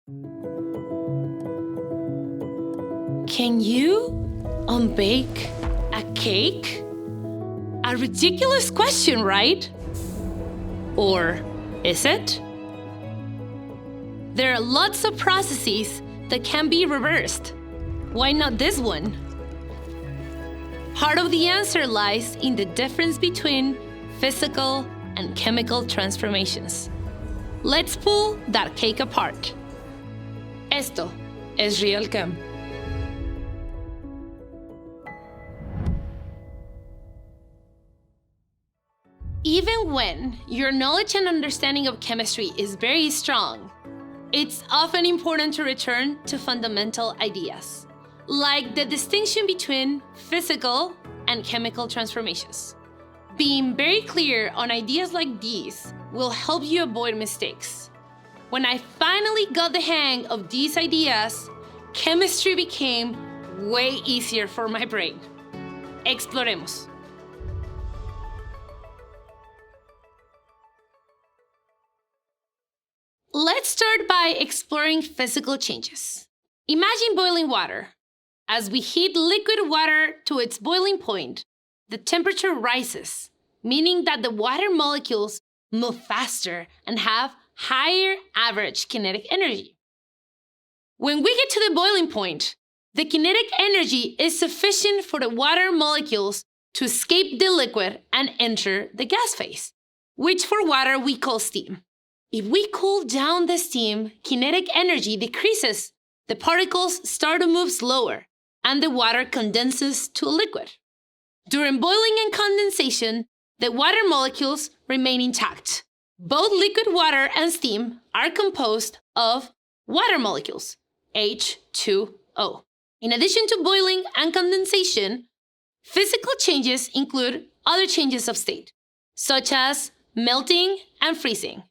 Can you unbake a cake? A ridiculous question, right? Or is it? There are lots of processes that can be reversed. Why not this one? Part of the answer lies in the difference between physical and chemical transformations. Let's pull that cake apart. Esto es Real Chem. Even when your knowledge and understanding of chemistry is very strong, it's often important to return to fundamental ideas, like the distinction between physical and chemical transformations. Being very clear on ideas like these will help you avoid mistakes. When I finally got the hang of these ideas, chemistry became way easier for my brain. Exploremos. Let's start by exploring physical changes. Imagine boiling water. As we heat liquid water to its boiling point, the temperature rises, meaning that the water molecules move faster and have higher average kinetic energy. When we get to the boiling point, the kinetic energy is sufficient for the water molecules to escape the liquid and enter the gas phase, which for water we call steam. If we cool down the steam, kinetic energy decreases, the particles start to move slower, and the water condenses to a liquid. During boiling and condensation, the water molecules remain intact. Both liquid water and steam are composed of water molecules, H2O. In addition to boiling and condensation, physical changes include other changes of state, such as melting and freezing.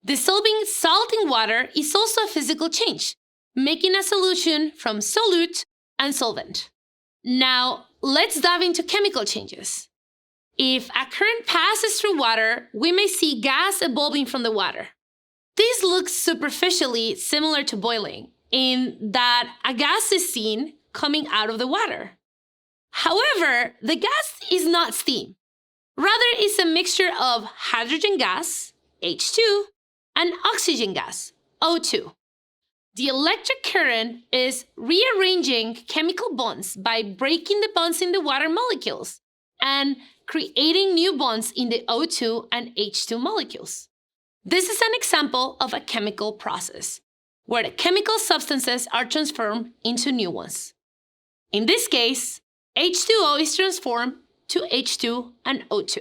Dissolving salt in water is also a physical change, making a solution from solute and solvent. Now, let's dive into chemical changes. If a current passes through water, we may see gas evolving from the water. This looks superficially similar to boiling, in that a gas is seen coming out of the water. However, the gas is not steam. Rather, it's a mixture of hydrogen gas, H2, and oxygen gas, O2. The electric current is rearranging chemical bonds by breaking the bonds in the water molecules and creating new bonds in the O2 and H2 molecules. This is an example of a chemical process, where the chemical substances are transformed into new ones. In this case, H2O is transformed to H2 and O2.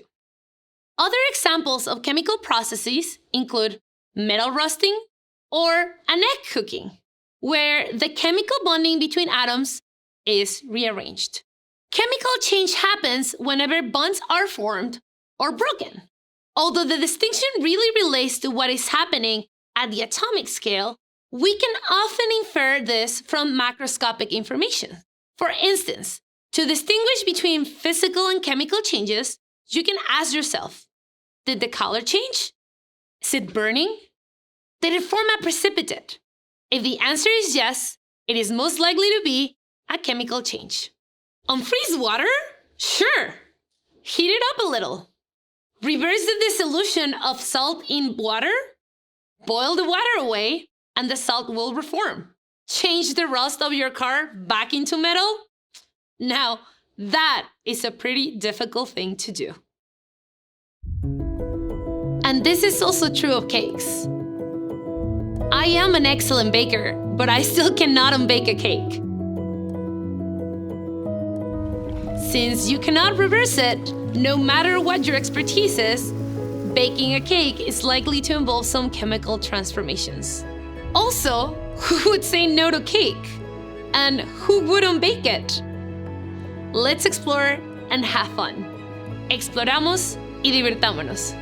Other examples of chemical processes include metal rusting or an egg cooking, where the chemical bonding between atoms is rearranged. Chemical change happens whenever bonds are formed or broken. Although the distinction really relates to what is happening at the atomic scale, we can often infer this from macroscopic information. For instance, to distinguish between physical and chemical changes, you can ask yourself, did the color change? Is it burning? Did it form a precipitate? If the answer is yes, it is most likely to be a chemical change. Unfreeze water? Sure. Heat it up a little. Reverse the dissolution of salt in water? Boil the water away, and the salt will reform. Change the rust of your car back into metal? Now, that is a pretty difficult thing to do. And this is also true of cakes. I am an excellent baker, but I still cannot unbake a cake. Since you cannot reverse it, no matter what your expertise is, baking a cake is likely to involve some chemical transformations. Also, who would say no to cake? And who wouldn't bake it? Let's explore and have fun. Exploramos y divirtámonos.